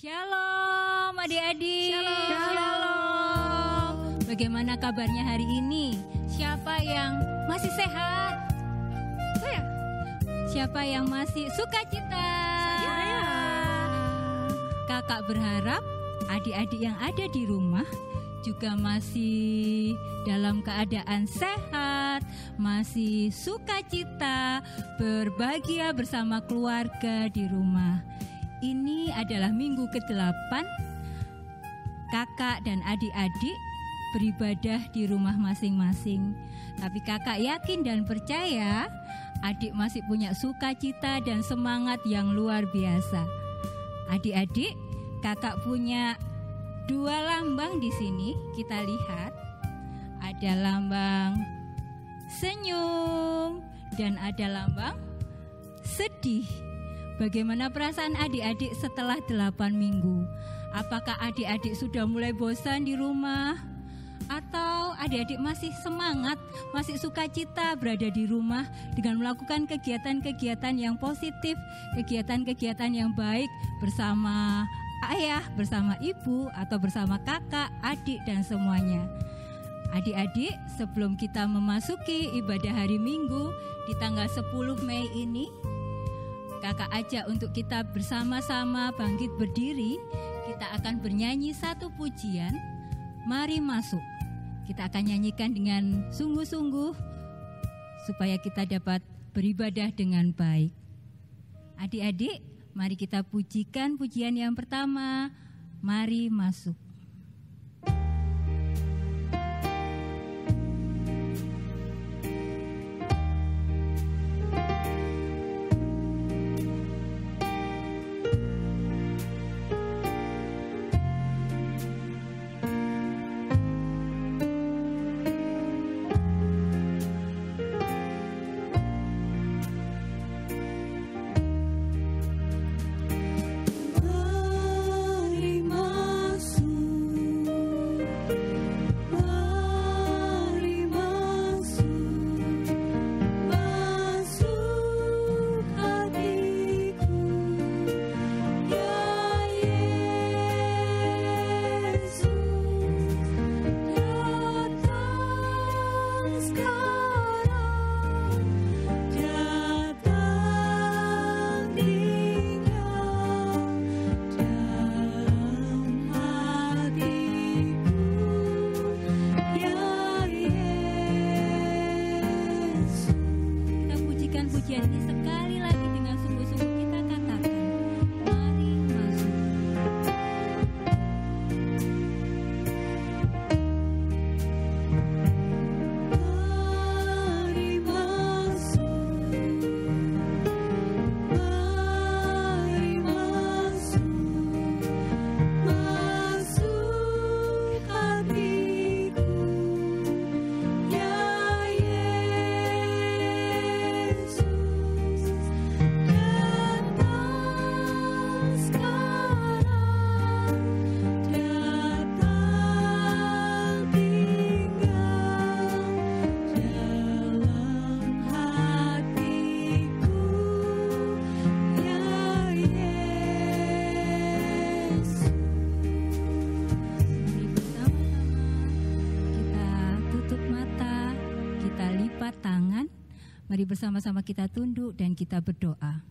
Shalom adik-adik. Shalom. Bagaimana kabarnya hari ini? Siapa yang masih sehat? Saya. Siapa yang masih sukacita? Saya. Kakak berharap adik-adik yang ada di rumah juga masih dalam keadaan sehat, masih sukacita, berbahagia bersama keluarga di rumah. Ini adalah minggu ke-8 kakak dan adik-adik beribadah di rumah masing-masing. Tapi kakak yakin dan percaya adik masih punya sukacita dan semangat yang luar biasa. Adik-adik, kakak punya 2 lambang di sini. Kita lihat, ada lambang senyum dan ada lambang sedih. Bagaimana perasaan adik-adik setelah 8 minggu? Apakah adik-adik sudah mulai bosan di rumah? Atau adik-adik masih semangat, masih sukacita berada di rumah dengan melakukan kegiatan-kegiatan yang positif, kegiatan-kegiatan yang baik bersama ayah, bersama ibu, atau bersama kakak, adik, dan semuanya. Adik-adik, sebelum kita memasuki ibadah hari Minggu di tanggal 10 Mei ini, kakak ajak untuk kita bersama-sama bangkit berdiri. Kita akan bernyanyi satu pujian, Mari Masuk. Kita akan nyanyikan dengan sungguh-sungguh supaya kita dapat beribadah dengan baik. Adik-adik, mari kita pujikan pujian yang pertama, Mari Masuk. Mari bersama-sama kita tunduk dan kita berdoa.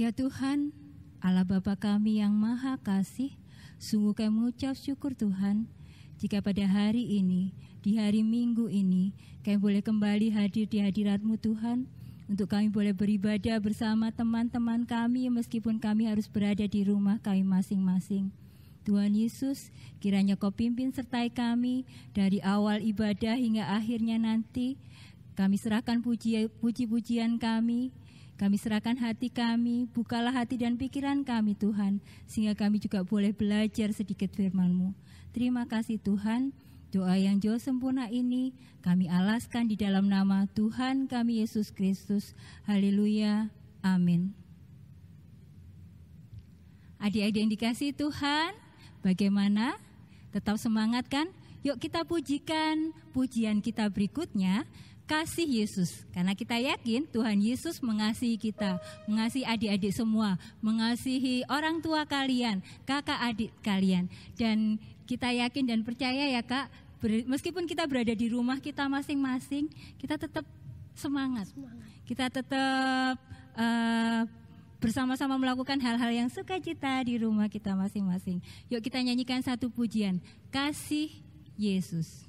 Ya Tuhan, Allah Bapa kami yang Maha Kasih, sungguh kami mengucap syukur Tuhan, jika pada hari ini, di hari Minggu ini, kami boleh kembali hadir di hadirat-Mu Tuhan, untuk kami boleh beribadah bersama teman-teman kami, meskipun kami harus berada di rumah kami masing-masing. Tuhan Yesus, kiranya Kau pimpin sertai kami dari awal ibadah hingga akhirnya nanti. Kami serahkan puji-pujian kami serahkan hati kami, bukalah hati dan pikiran kami Tuhan, sehingga kami juga boleh belajar sedikit firman-Mu. Terima kasih Tuhan, doa yang jauh sempurna ini kami alaskan di dalam nama Tuhan kami Yesus Kristus. Haleluya, amin. Adik-adik yang dikasihi Tuhan, bagaimana? Tetap semangat kan? Yuk kita pujikan pujian kita berikutnya. kasih Yesus. Karena kita yakin Tuhan Yesus mengasihi kita, mengasihi adik-adik semua, mengasihi orang tua kalian, kakak adik kalian. Dan kita yakin dan percaya ya Kak, meskipun kita berada di rumah kita masing-masing, kita tetap semangat. Kita tetap bersama-sama melakukan hal-hal yang sukacita di rumah kita masing-masing. Yuk kita nyanyikan satu pujian, Kasih Yesus.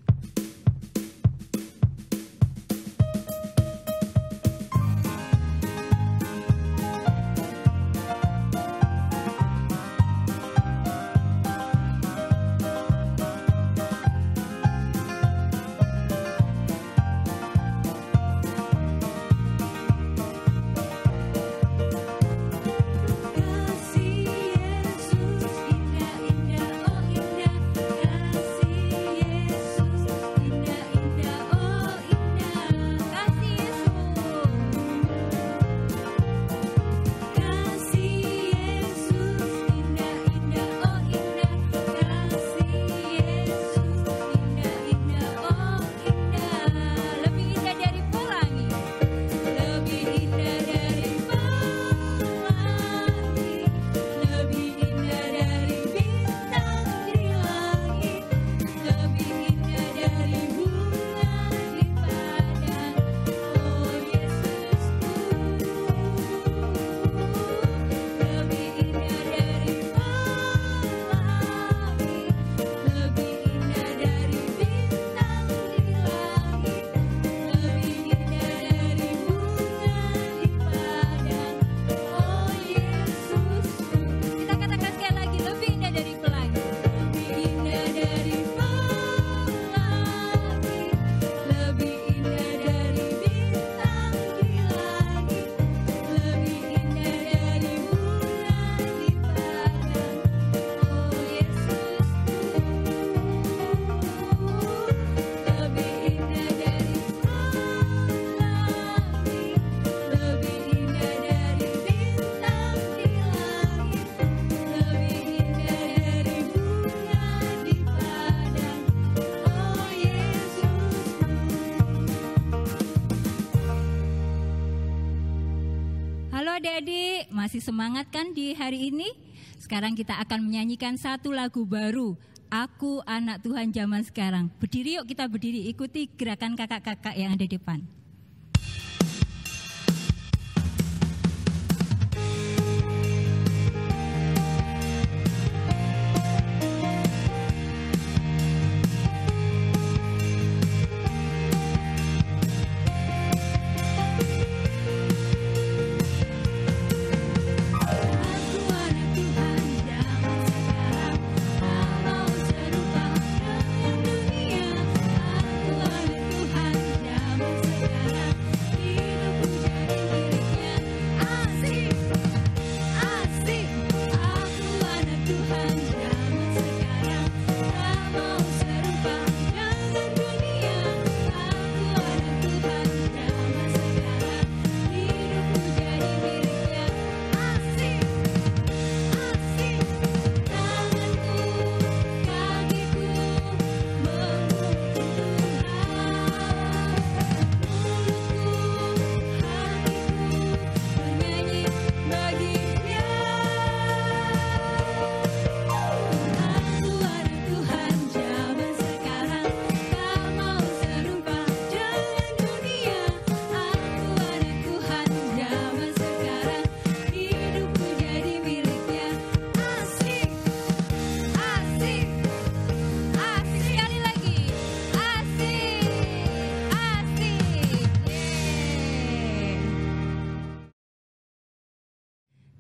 Adik-adik, masih semangat kan di hari ini? Sekarang kita akan menyanyikan satu lagu baru, Aku Anak Tuhan Zaman Sekarang. Berdiri yuk, kita berdiri, ikuti gerakan kakak-kakak yang ada di depan.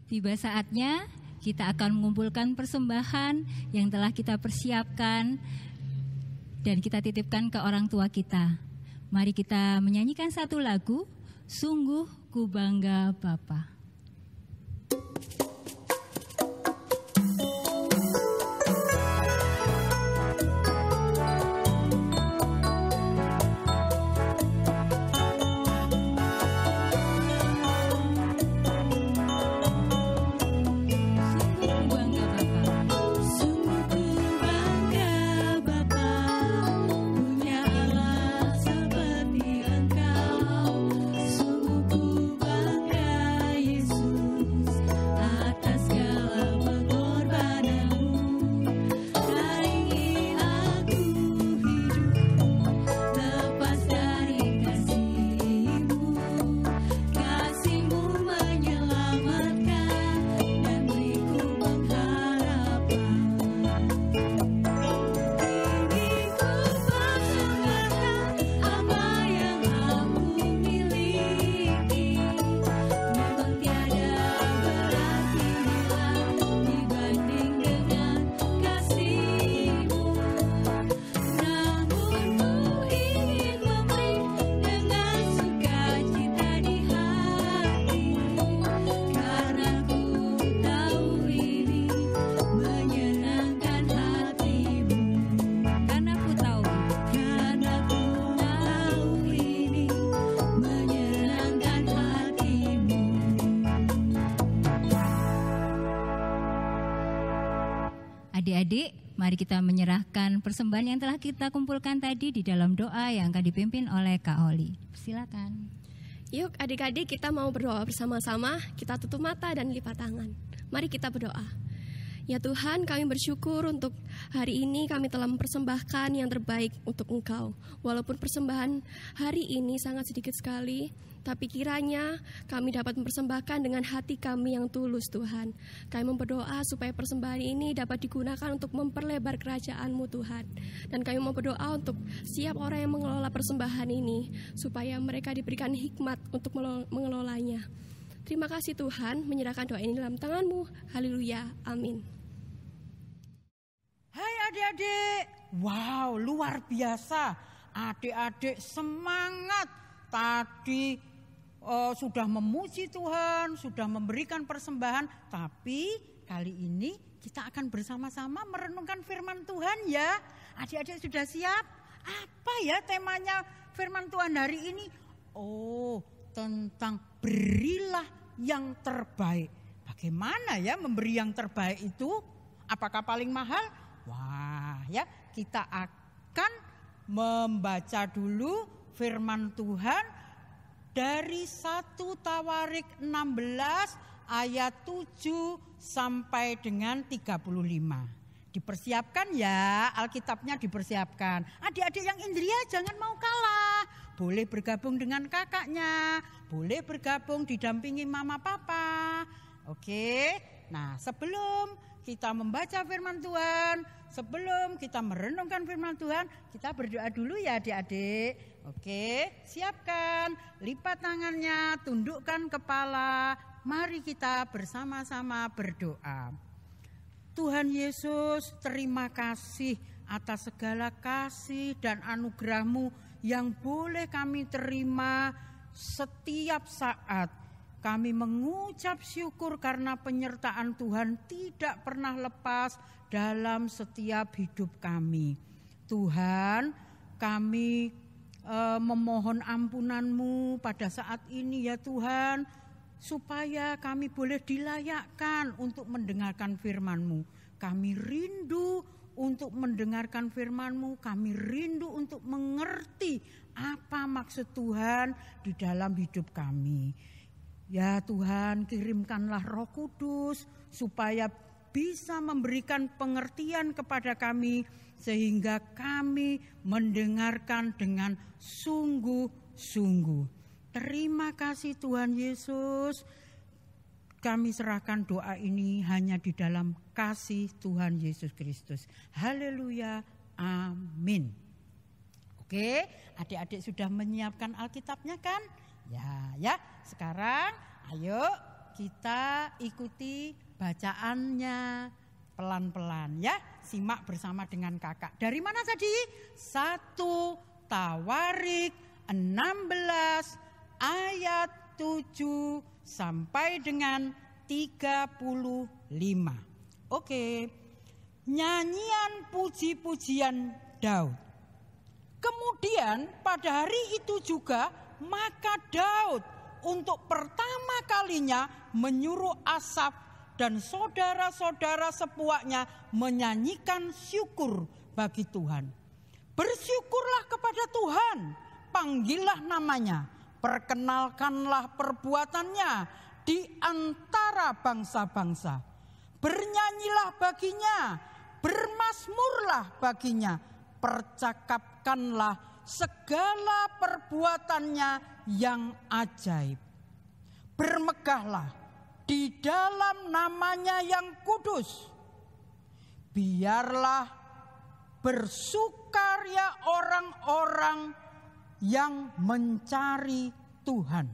Tiba saatnya kita akan mengumpulkan persembahan yang telah kita persiapkan dan kita titipkan ke orang tua kita. Mari kita menyanyikan satu lagu, Sungguh Ku Bangga Bapa. Engkau Adik-adik, mari kita menyerahkan persembahan yang telah kita kumpulkan tadi di dalam doa yang akan dipimpin oleh Kak Holly. Silakan. Yuk adik-adik, kita mau berdoa bersama-sama. Kita tutup mata dan lipat tangan. Mari kita berdoa. Ya Tuhan, kami bersyukur untuk hari ini kami telah mempersembahkan yang terbaik untuk Engkau. Walaupun persembahan hari ini sangat sedikit sekali, tapi kiranya kami dapat mempersembahkan dengan hati kami yang tulus Tuhan. Kami berdoa supaya persembahan ini dapat digunakan untuk memperlebar kerajaan-Mu Tuhan. Dan kami mau berdoa untuk setiap orang yang mengelola persembahan ini, supaya mereka diberikan hikmat untuk mengelolanya. Terima kasih Tuhan, menyerahkan doa ini dalam tangan-Mu. Haleluya, amin. Hai adik-adik, wow luar biasa. Adik-adik semangat tadi sudah memuji Tuhan, sudah memberikan persembahan. Tapi kali ini kita akan bersama-sama merenungkan firman Tuhan ya. Adik-adik sudah siap? Apa ya temanya firman Tuhan hari ini? Oh, tentang berilah yang terbaik. Bagaimana ya memberi yang terbaik itu? Apakah paling mahal? Wah ya, kita akan membaca dulu firman Tuhan dari 1 Tawarik 16 ayat 7 sampai dengan 35. Dipersiapkan ya, Alkitabnya dipersiapkan. Adik-adik yang Indria jangan mau kalah. Boleh bergabung dengan kakaknya, boleh bergabung didampingi mama papa. Oke, nah sebelum kita membaca firman Tuhan, sebelum kita merenungkan firman Tuhan, kita berdoa dulu ya adik-adik. Oke, siapkan, lipat tangannya, tundukkan kepala. Mari kita bersama-sama berdoa. Tuhan Yesus, terima kasih atas segala kasih dan anugerah-Mu yang boleh kami terima setiap saat. Kami mengucap syukur karena penyertaan Tuhan tidak pernah lepas dalam setiap hidup kami. Tuhan, kami memohon ampunan-Mu pada saat ini ya Tuhan, supaya kami boleh dilayakkan untuk mendengarkan firman-Mu. Kami rindu untuk mendengarkan firman-Mu, kami rindu untuk mengerti apa maksud Tuhan di dalam hidup kami. Ya Tuhan, kirimkanlah Roh Kudus supaya bisa memberikan pengertian kepada kami sehingga kami mendengarkan dengan sungguh-sungguh. Terima kasih Tuhan Yesus. Kami serahkan doa ini hanya di dalam kasih Tuhan Yesus Kristus. Haleluya, amin. Oke, adik-adik sudah menyiapkan Alkitabnya kan? Ya, sekarang ayo kita ikuti bacaannya pelan-pelan ya. Simak bersama dengan kakak. Dari mana tadi? 1 Tawarik 16 ayat 7 sampai dengan 35. Oke. Nyanyian puji-pujian Daud. Kemudian pada hari itu juga maka Daud untuk pertama kalinya menyuruh Asaf dan saudara-saudara sepuaknya menyanyikan syukur bagi Tuhan. Bersyukurlah kepada Tuhan, panggillah namanya, perkenalkanlah perbuatannya di antara bangsa-bangsa. Bernyanyilah baginya, bermazmurlah baginya, percakapkanlah segala perbuatannya yang ajaib. Bermegahlah di dalam namanya yang kudus. Biarlah bersukaria orang-orang yang mencari Tuhan.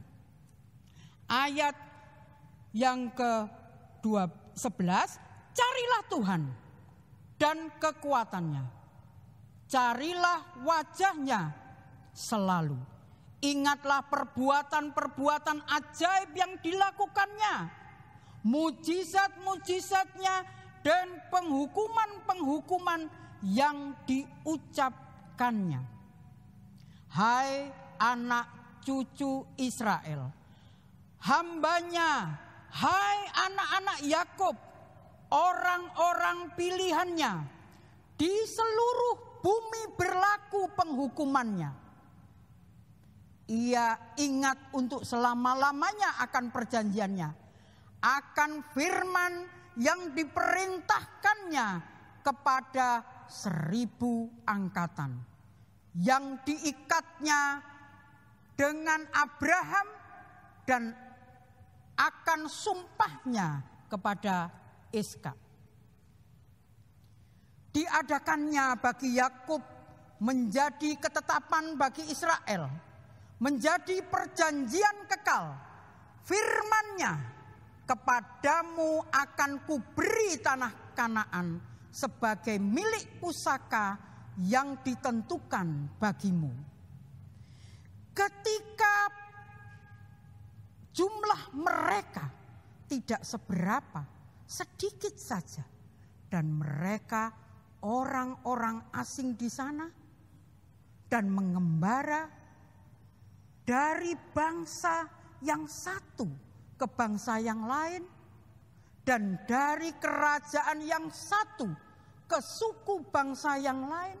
Ayat yang ke-11, carilah Tuhan dan kekuatannya. Carilah wajahnya selalu. Ingatlah perbuatan-perbuatan ajaib yang dilakukannya, mujizat-mujizatnya dan penghukuman-penghukuman yang diucapkannya. Hai anak cucu Israel, hambanya, hai anak-anak Yakub, orang-orang pilihannya. Di seluruh bumi berlaku penghukumannya. Ia ingat untuk selama-lamanya akan perjanjiannya, akan firman yang diperintahkannya kepada 1000 angkatan, yang diikatnya dengan Abraham dan akan sumpahnya kepada Ishak. Diadakannya bagi Yakub menjadi ketetapan bagi Israel, menjadi perjanjian kekal. Firman-Nya, kepadamu akan kuberi tanah Kanaan sebagai milik pusaka yang ditentukan bagimu. Ketika jumlah mereka tidak seberapa, sedikit saja, dan mereka orang-orang asing di sana dan mengembara dari bangsa yang satu ke bangsa yang lain, dan dari kerajaan yang satu ke suku bangsa yang lain.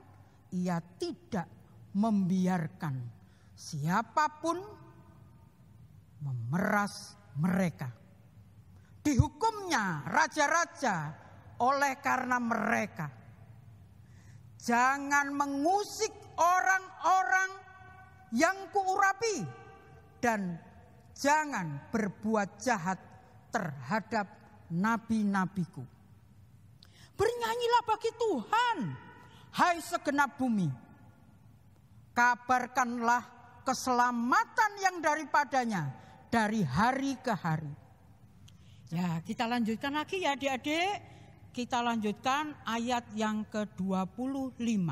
Ia tidak membiarkan siapapun memeras mereka. Dihukumnya raja-raja oleh karena mereka. Jangan mengusik orang-orang yang kuurapi, dan jangan berbuat jahat terhadap nabi-nabiku. Bernyanyilah bagi Tuhan, hai segenap bumi. Kabarkanlah keselamatan yang daripadanya dari hari ke hari. Ya, kita lanjutkan lagi ya adik-adik. Kita lanjutkan ayat yang ke-25.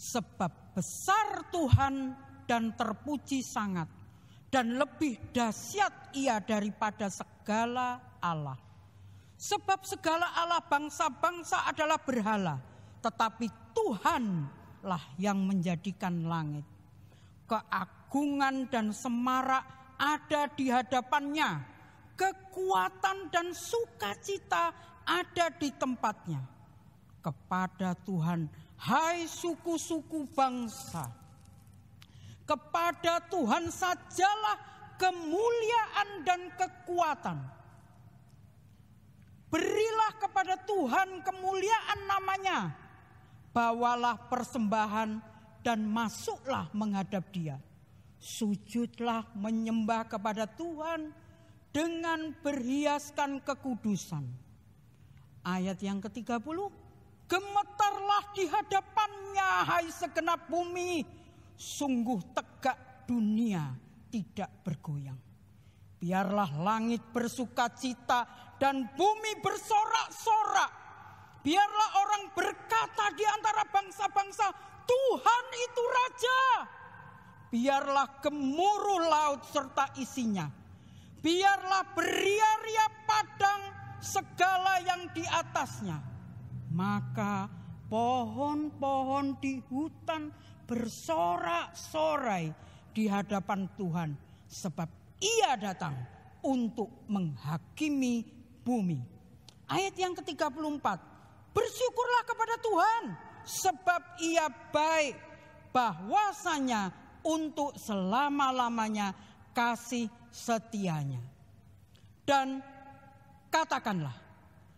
Sebab besar Tuhan dan terpuji sangat, dan lebih dahsyat Ia daripada segala Allah. Sebab segala Allah bangsa-bangsa adalah berhala, tetapi Tuhanlah yang menjadikan langit. Keagungan dan semarak ada di hadapannya, kekuatan dan sukacita ada di tempatnya. Kepada Tuhan, hai suku-suku bangsa, kepada Tuhan sajalah kemuliaan dan kekuatan. Berilah kepada Tuhan kemuliaan namanya. Bawalah persembahan dan masuklah menghadap Dia. Sujudlah menyembah kepada Tuhan dengan berhiaskan kekudusan. Ayat yang ke-30. Gemetarlah di hadapannya, hai segenap bumi. Sungguh tegak dunia tidak bergoyang. Biarlah langit bersukacita dan bumi bersorak-sorak. Biarlah orang berkata di antara bangsa-bangsa, Tuhan itu Raja. Biarlah gemuruh laut serta isinya. Biarlah beria-ria padang segala yang di atasnya. Maka pohon-pohon di hutan bersorak-sorai di hadapan Tuhan, sebab Ia datang untuk menghakimi bumi. Ayat yang ke-34. Bersyukurlah kepada Tuhan, sebab Ia baik, bahwasanya untuk selama-lamanya kasih setianya. Dan katakanlah,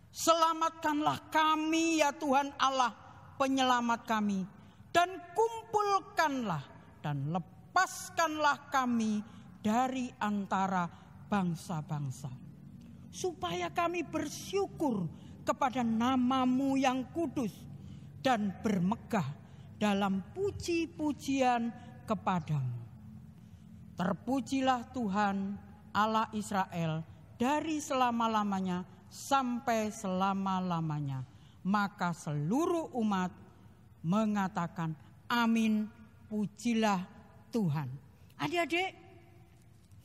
selamatkanlah kami ya Tuhan Allah penyelamat kami, dan kumpulkanlah dan lepaskanlah kami dari antara bangsa-bangsa, supaya kami bersyukur kepada nama-Mu yang kudus dan bermegah dalam puji-pujian kepadamu. Terpujilah Tuhan Allah Israel dari selama-lamanya sampai selama-lamanya. Maka seluruh umat mengatakan amin, pujilah Tuhan. Adik-adik,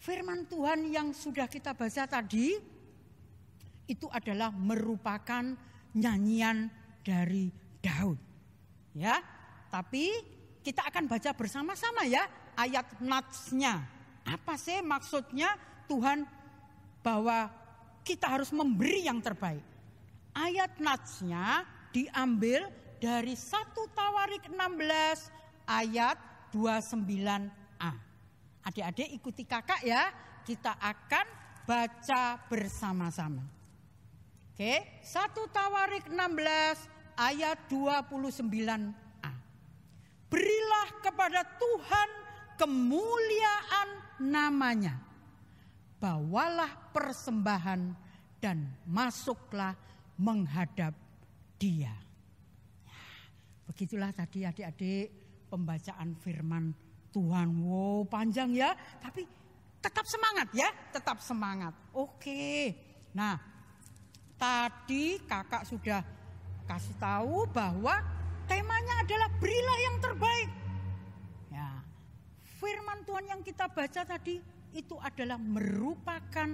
firman Tuhan yang sudah kita baca tadi itu adalah merupakan nyanyian dari Daud. Ya, tapi kita akan baca bersama-sama ya ayat natsnya. Apa sih maksudnya Tuhan bahwa kita harus memberi yang terbaik? ayat natsnya diambil dari 1 Tawarik 16 ayat 29a. Adik-adik ikuti kakak ya, kita akan baca bersama-sama. Oke, 1 Tawarik 16 ayat 29a. Berilah kepada Tuhan kemuliaan namanya. Bawalah persembahan dan masuklah menghadap Dia. Begitulah tadi adik-adik pembacaan firman Tuhan. Wow, panjang ya, tapi tetap semangat ya, tetap semangat. Oke. Nah, tadi kakak sudah kasih tahu bahwa temanya adalah berilah yang terbaik. Ya, firman Tuhan yang kita baca tadi itu adalah merupakan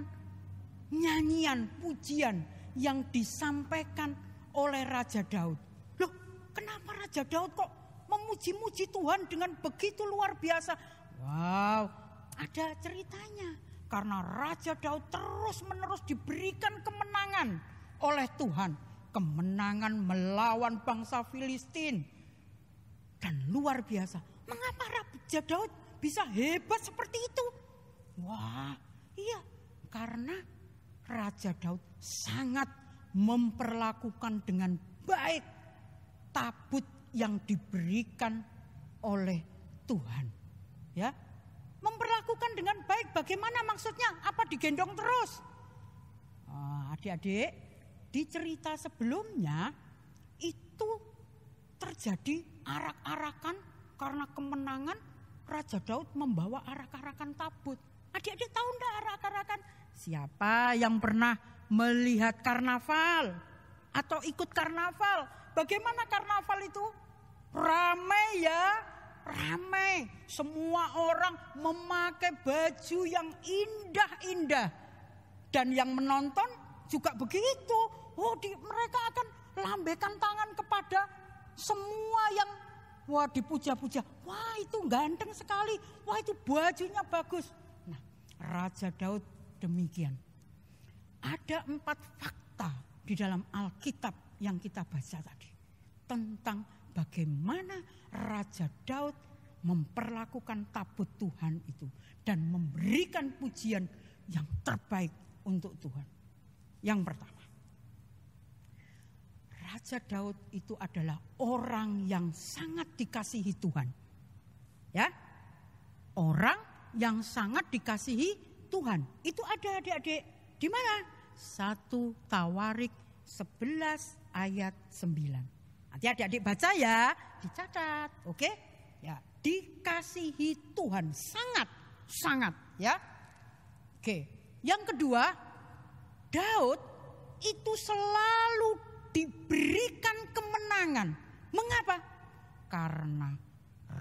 nyanyian pujian yang disampaikan oleh Raja Daud. Loh, kenapa Raja Daud kok memuji-muji Tuhan dengan begitu luar biasa? Wow, ada ceritanya. Karena Raja Daud terus-menerus diberikan kemenangan oleh Tuhan. Kemenangan melawan bangsa Filistin. Dan luar biasa. Mengapa Raja Daud bisa hebat seperti itu? Wah, iya, karena Raja Daud sangat memperlakukan dengan baik tabut yang diberikan oleh Tuhan. Ya, memperlakukan dengan baik. Bagaimana maksudnya? Apa digendong terus? Adik-adik, di cerita sebelumnya itu terjadi arak-arakan karena kemenangan. Raja Daud membawa arak-arakan tabut. Adik-adik tahu enggak arak-arakan? Siapa yang pernah melihat karnaval atau ikut karnaval? Bagaimana karnaval itu? Ramai ya, ramai. Semua orang memakai baju yang indah-indah. Dan yang menonton juga begitu. Mereka akan lambaikan tangan kepada semua yang dipuja-puja. Wah, itu ganteng sekali. Wah, itu bajunya bagus. Nah, Raja Daud demikian. Ada 4 fakta di dalam Alkitab yang kita baca tadi. Tentang bagaimana Raja Daud memperlakukan tabut Tuhan itu. Dan memberikan pujian yang terbaik untuk Tuhan. Yang pertama, Raja Daud itu adalah orang yang sangat dikasihi Tuhan. Ya, orang yang sangat dikasihi Tuhan. Itu ada adik-adik di mana? 1 Tawarik 11 ayat 9. Nanti adik-adik baca ya, dicatat, oke? Ya, dikasihi Tuhan sangat ya. Oke. Yang kedua, Daud itu selalu diberikan kemenangan. Mengapa? Karena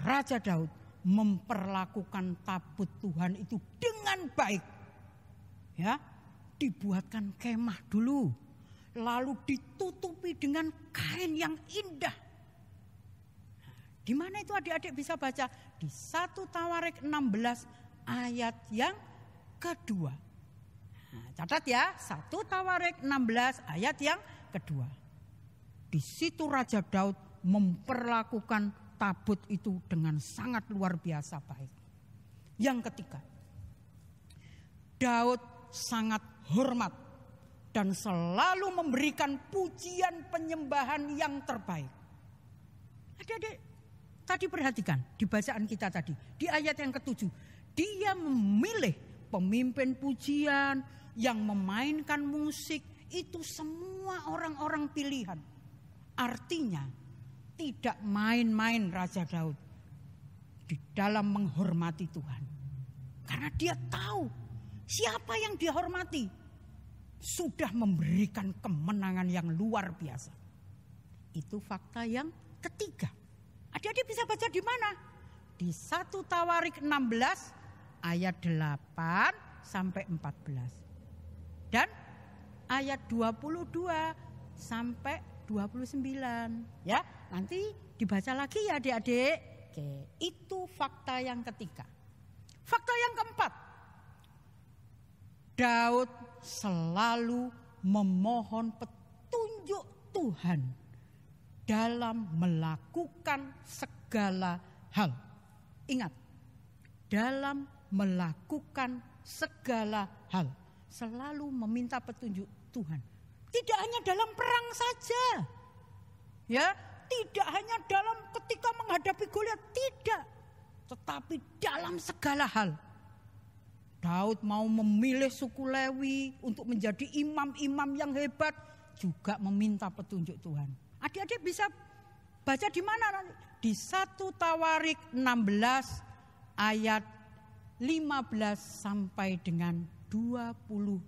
Raja Daud memperlakukan tabut Tuhan itu dengan baik. Ya, dibuatkan kemah dulu, lalu ditutupi dengan kain yang indah. Di mana itu adik-adik bisa baca? Di 1 Tawarik 16 ayat yang kedua. Nah, catat ya, 1 Tawarik 16 ayat yang kedua. Di situ Raja Daud memperlakukan tabut itu dengan sangat luar biasa baik. Yang ketiga, Daud sangat hormat dan selalu memberikan pujian penyembahan yang terbaik. Adik-adik, tadi perhatikan di bacaan kita tadi, di ayat yang ke-7. Dia memilih pemimpin pujian yang memainkan musik, itu semua orang-orang pilihan. Artinya tidak main-main Raja Daud di dalam menghormati Tuhan. Karena dia tahu siapa yang dia hormati sudah memberikan kemenangan yang luar biasa. Itu fakta yang ketiga. Adik-adik bisa baca di mana? Di 1 Tawarik 16 ayat 8 sampai 14. Dan ayat 22 sampai 29. Ya, nanti dibaca lagi ya adik-adik. Oke, itu fakta yang ketiga. Fakta yang keempat. Daud selalu memohon petunjuk Tuhan dalam melakukan segala hal. Ingat, dalam melakukan segala hal. Selalu meminta petunjuk Tuhan. Tidak hanya dalam perang saja. Ya, tidak hanya dalam ketika menghadapi Goliat, tidak. Tetapi dalam segala hal. Daud mau memilih suku Lewi untuk menjadi imam-imam yang hebat, juga meminta petunjuk Tuhan. Adik-adik bisa baca di mana nanti? Di 1 Tawarik 16 ayat 15 sampai dengan 22.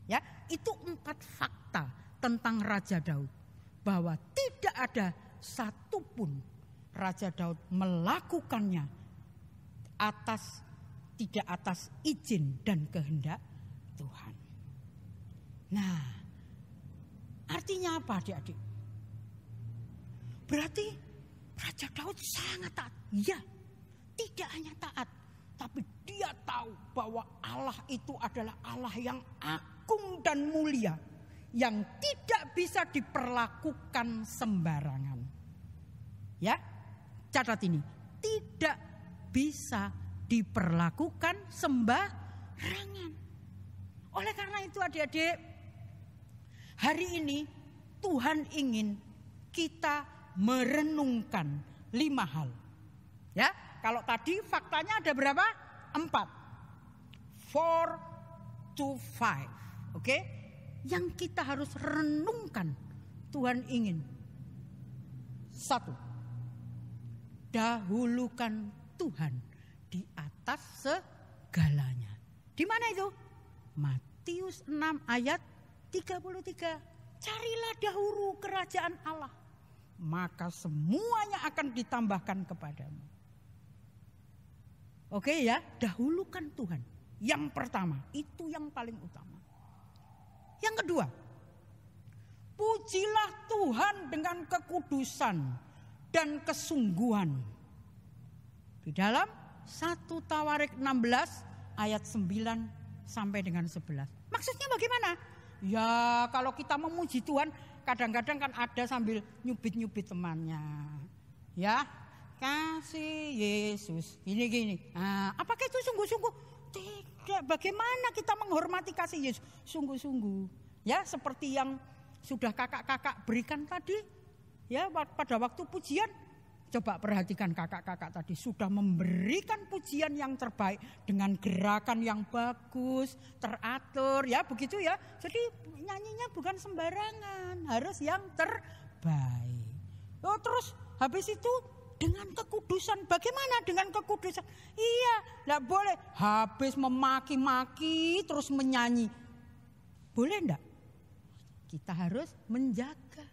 Ya, itu 4 fakta tentang Raja Daud, bahwa tidak ada satupun Raja Daud melakukannya tidak atas izin dan kehendak Tuhan. Nah, artinya apa adik-adik? Berarti Raja Daud sangat taat. Ya, tidak hanya taat, tapi dia tahu bahwa Allah itu adalah Allah yang agung dan mulia, yang tidak bisa diperlakukan sembarangan. Ya, catat ini, tidak bisa diperlakukan sembarangan. Oleh karena itu adik-adik, hari ini Tuhan ingin kita merenungkan 5 hal. Ya, kalau tadi faktanya ada berapa? 4. 4 to 5. Oke? Yang kita harus renungkan, Tuhan ingin. 1. Dahulukan Tuhan di atas segalanya. Di mana itu? Matius 6 ayat 33. Carilah dahulu kerajaan Allah, maka semuanya akan ditambahkan kepadamu. Oke ya, dahulukan Tuhan. Yang pertama, itu yang paling utama. Yang kedua, pujilah Tuhan dengan kekudusan dan kesungguhan. Di dalam 1 Tawarik 16 ayat 9 sampai dengan 11. Maksudnya bagaimana? Ya, kalau kita memuji Tuhan, kadang-kadang kan ada sambil nyubit-nyubit temannya. Ya, kasih Yesus, gini-gini. Nah, apakah itu sungguh-sungguh? Tidak. Bagaimana kita menghormati kasih Yesus? Sungguh-sungguh. Ya, seperti yang sudah kakak-kakak berikan tadi. Ya, pada waktu pujian. Coba perhatikan kakak-kakak tadi sudah memberikan pujian yang terbaik dengan gerakan yang bagus, teratur, ya begitu ya. Jadi nyanyinya bukan sembarangan, harus yang terbaik. Oh, terus habis itu dengan kekudusan. Bagaimana dengan kekudusan? Iya, enggak boleh habis memaki-maki terus menyanyi. Boleh enggak? Kita harus menjaga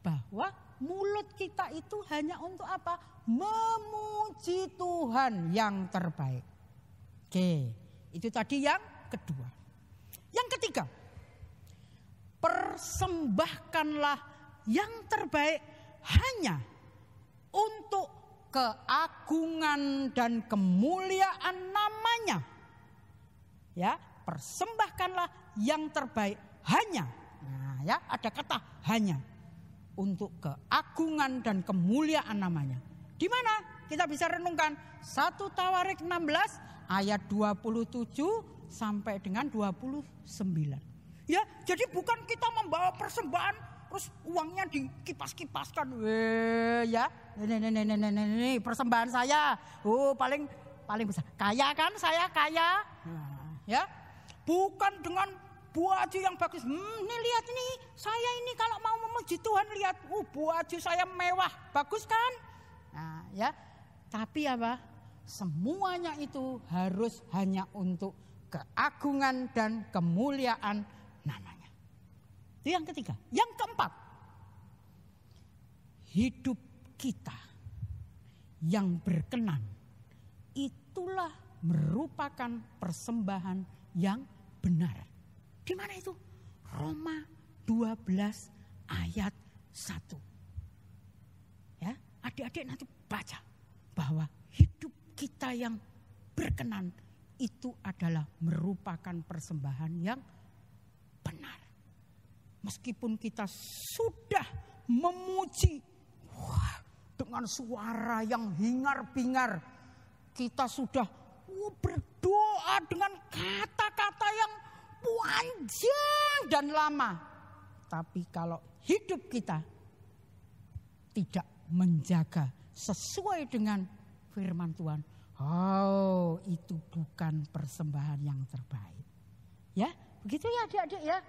bahwa mulut kita itu hanya untuk apa? Memuji Tuhan yang terbaik. Oke, itu tadi yang kedua. Yang ketiga, persembahkanlah yang terbaik hanya untuk keagungan dan kemuliaan namanya. Ya, persembahkanlah yang terbaik hanya. Nah, ya, ada kata hanya. Untuk keagungan dan kemuliaan namanya. Di mana kita bisa renungkan? 1 Tawarik 16 ayat 27 sampai dengan 29. Ya, jadi bukan kita membawa persembahan terus uangnya dikipas-kipaskan. Ya, ini persembahan saya. Oh, paling besar. Kaya kan saya, kaya. Nah, ya. Bukan dengan baju yang bagus. Nih lihat ini, saya ini kalau mau memuji Tuhan lihat, baju saya mewah, bagus kan? Nah, ya. Tapi apa? Semuanya itu harus hanya untuk keagungan dan kemuliaan namanya. Itu yang ketiga. Yang keempat, hidup kita yang berkenan itulah merupakan persembahan yang benar. Di mana itu? Roma 12 ayat 1. Ya, adik-adik nanti baca bahwa hidup kita yang berkenan itu adalah merupakan persembahan yang benar. Meskipun kita sudah memuji dengan suara yang hingar-bingar, kita sudah berdoa dengan kata-kata yang panjang dan lama, tapi kalau hidup kita tidak menjaga sesuai dengan firman Tuhan, itu bukan persembahan yang terbaik. Ya, begitu ya adik-adik ya.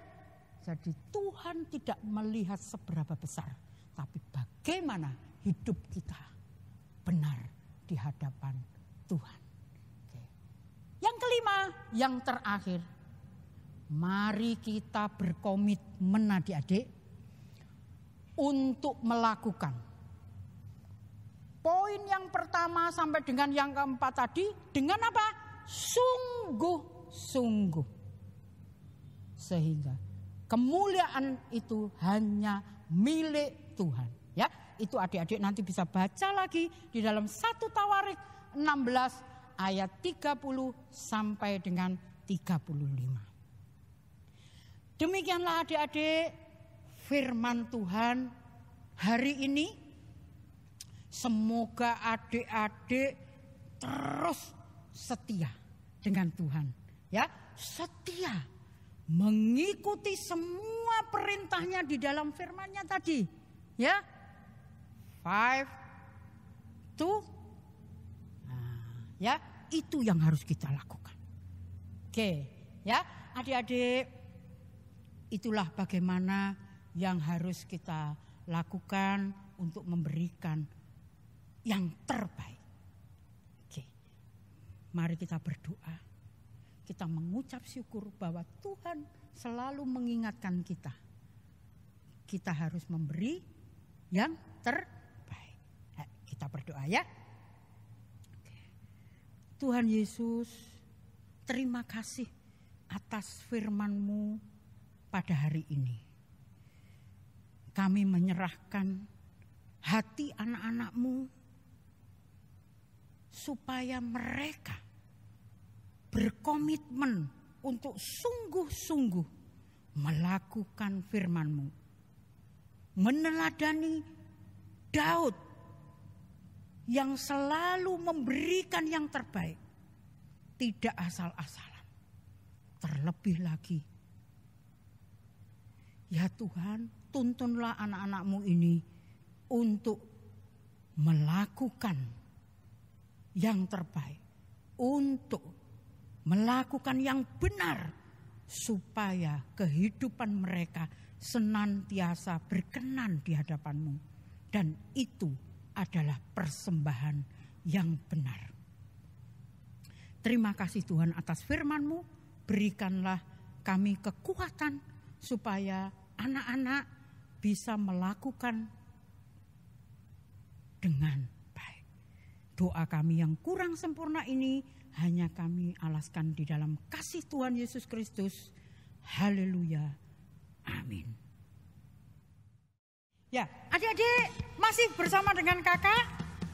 Jadi Tuhan tidak melihat seberapa besar, tapi bagaimana hidup kita benar di hadapan Tuhan. Oke. Yang kelima, yang terakhir, mari kita berkomitmen adik-adik untuk melakukan. Poin yang pertama sampai dengan yang keempat tadi, dengan apa? Sungguh-sungguh. Sehingga kemuliaan itu hanya milik Tuhan. Ya, itu adik-adik nanti bisa baca lagi di dalam 1 Tawarik 16 ayat 30 sampai dengan 35. Demikianlah adik-adik firman Tuhan hari ini. Semoga adik-adik terus setia dengan Tuhan. Ya, setia mengikuti semua perintahnya di dalam firman-Nya tadi. Ya. 5, 2. Ya, itu yang harus kita lakukan. Oke, ya, adik-adik, itulah bagaimana yang harus kita lakukan untuk memberikan yang terbaik. Oke. Mari kita berdoa. Kita mengucap syukur bahwa Tuhan selalu mengingatkan kita. Kita harus memberi yang terbaik. Kita berdoa ya. Tuhan Yesus, terima kasih atas firman-Mu pada hari ini. Kami menyerahkan hati anak-anak-Mu supaya mereka berkomitmen untuk sungguh-sungguh melakukan firman-Mu. Meneladani Daud yang selalu memberikan yang terbaik. Tidak asal-asalan. Terlebih lagi, ya Tuhan, tuntunlah anak-anak-Mu ini untuk melakukan yang terbaik. Untuk melakukan yang benar. Supaya kehidupan mereka senantiasa berkenan di hadapan-Mu. Dan itu adalah persembahan yang benar. Terima kasih Tuhan atas firman-Mu. Berikanlah kami kekuatan supaya anak-anak bisa melakukan dengan baik. Doa kami yang kurang sempurna ini hanya kami alaskan di dalam kasih Tuhan Yesus Kristus. Haleluya. Amin. Ya, adik-adik masih bersama dengan kakak?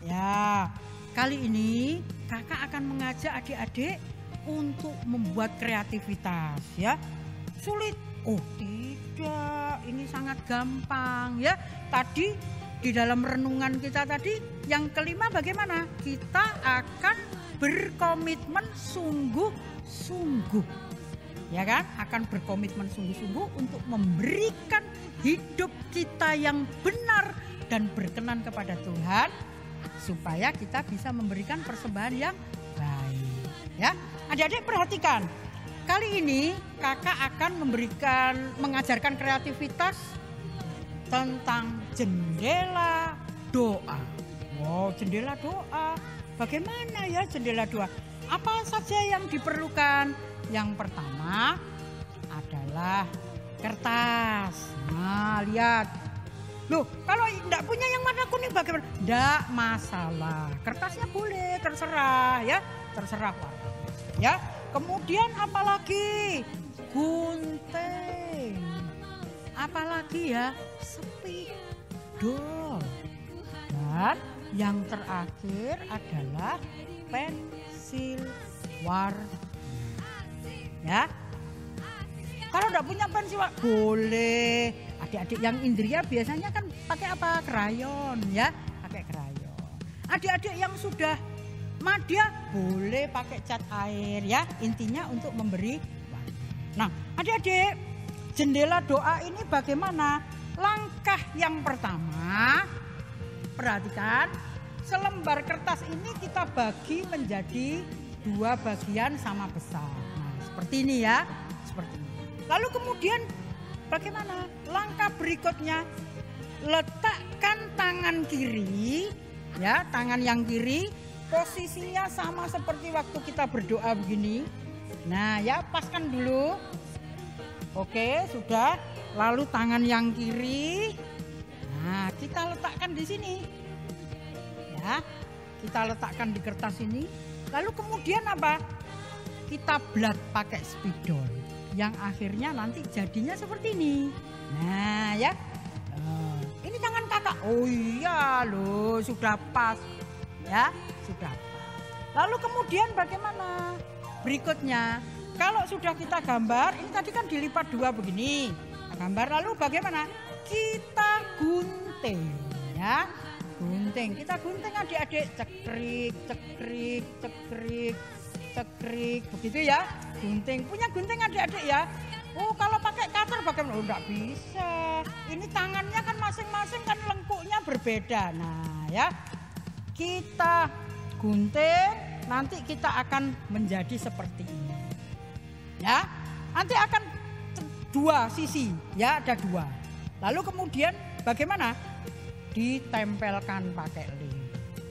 Ya, kali ini kakak akan mengajak adik-adik untuk membuat kreativitas ya. Sulit? Oh tidak, ini sangat gampang ya. Tadi di dalam renungan kita tadi yang kelima bagaimana? Kita akan berkomitmen sungguh-sungguh. Ya kan? Akan berkomitmen sungguh-sungguh untuk memberikan hidup kita yang benar dan berkenan kepada Tuhan supaya kita bisa memberikan persembahan yang baik. Ya, adik-adik perhatikan. Kali ini kakak akan mengajarkan kreativitas tentang jendela doa. Wow, jendela doa. Bagaimana ya jendela doa? Apa saja yang diperlukan? Yang pertama adalah kertas. Nah, lihat. Loh, kalau tidak punya yang warna kuning bagaimana? Tidak masalah. Kertasnya boleh, terserah ya. Terserah warna. Ya. Kemudian apalagi? Gunting. Apalagi ya? Spidol. Dan yang terakhir adalah pensil warna. Ya. Kalau enggak punya pensil boleh. Adik-adik yang Indria biasanya kan pakai apa? Krayon ya, pakai krayon. Adik-adik yang sudah madya boleh pakai cat air ya. Intinya untuk memberi warna. Nah, adik-adik, jendela doa ini bagaimana? Langkah yang pertama, perhatikan, selembar kertas ini kita bagi menjadi 2 bagian sama besar. Nah, seperti ini ya, seperti ini. Lalu kemudian bagaimana? Langkah berikutnya, letakkan tangan kiri, ya, tangan yang kiri posisinya sama seperti waktu kita berdoa begini. Nah, ya, paskan dulu. Oke, sudah. Lalu tangan yang kiri, nah kita letakkan di sini, ya, kita letakkan di kertas ini. Lalu kemudian apa? Kita blat pakai spidol, yang akhirnya nanti jadinya seperti ini. Nah ya, ini tangan kakak. Oh iya loh, sudah pas, ya, sudah pas. Lalu kemudian bagaimana? Berikutnya, kalau sudah kita gambar, ini tadi kan dilipat 2 begini. Gambar lalu bagaimana? Kita gunting ya. Gunting. Kita gunting adik-adik, cekrik, cekrik, cekrik, cekrik. Begitu ya. Gunting. Punya gunting adik-adik ya. Oh, kalau pakai cutter bagaimana? Oh, enggak bisa. Ini tangannya kan masing-masing kan lengkuknya berbeda. Nah, ya. Kita gunting, nanti kita akan menjadi seperti ini. Ya. Nanti akan 2 sisi, ya, ada 2. Lalu kemudian bagaimana? Ditempelkan pakai lem,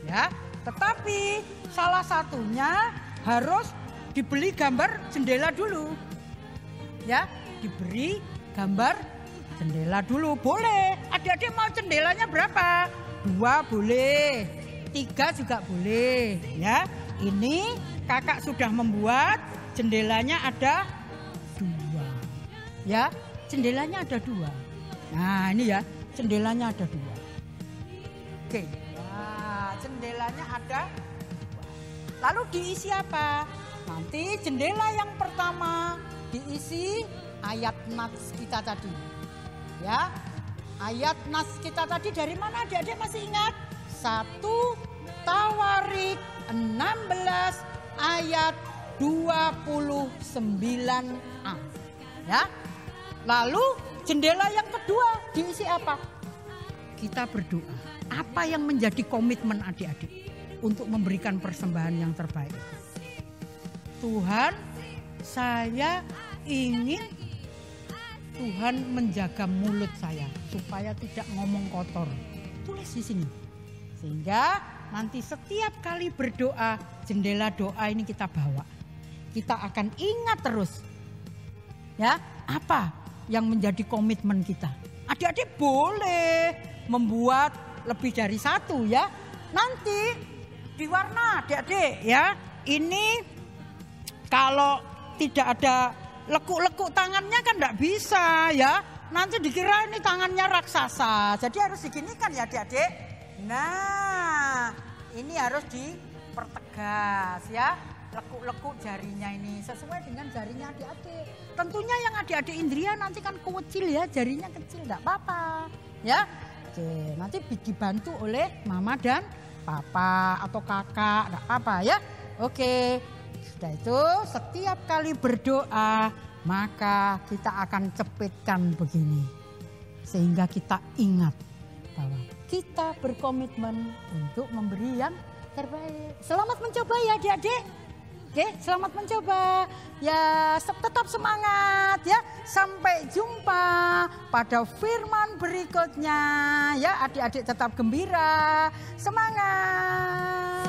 ya. Tetapi salah satunya harus dibeli gambar jendela dulu, ya. Diberi gambar jendela dulu, boleh. Adik-adik mau jendelanya berapa? 2 boleh, 3 juga boleh, ya. Ini kakak sudah membuat jendelanya ada 2. Ya, jendelanya ada 2. Nah, ini ya, jendelanya ada 2. Oke, nah, jendelanya ada 2. Lalu diisi apa? Nanti jendela yang pertama diisi ayat nas kita tadi. Ya, ayat nas kita tadi dari mana adik-adik masih ingat? 1 Tawarik 16 ayat 29a. Ya. Lalu jendela yang kedua diisi apa? Kita berdoa. Apa yang menjadi komitmen adik-adik untuk memberikan persembahan yang terbaik? Tuhan, saya ingin Tuhan menjaga mulut saya supaya tidak ngomong kotor. Tulis di sini. Sehingga nanti setiap kali berdoa, jendela doa ini kita bawa. Kita akan ingat terus. Ya, apa yang menjadi komitmen kita? Adik-adik boleh membuat lebih dari 1 ya. Nanti diwarna adik-adik ya. Ini kalau tidak ada lekuk-lekuk tangannya kan enggak bisa ya. Nanti dikira ini tangannya raksasa. Jadi harus diginikan ya adik-adik. Nah, ini harus dipertegas ya. Lekuk-lekuk jarinya ini sesuai dengan jarinya adik-adik. Tentunya yang adik-adik Indria nanti kan kecil ya, jarinya kecil enggak apa-apa ya. Oke, nanti dibantu oleh mama dan papa atau kakak, enggak apa-apa ya. Oke, sudah itu setiap kali berdoa maka kita akan cepitkan begini. Sehingga kita ingat bahwa kita berkomitmen untuk memberi yang terbaik. Selamat mencoba ya adik-adik. Oke, selamat mencoba. Ya, tetap semangat ya. Sampai jumpa pada firman berikutnya. Ya, adik-adik tetap gembira. Semangat.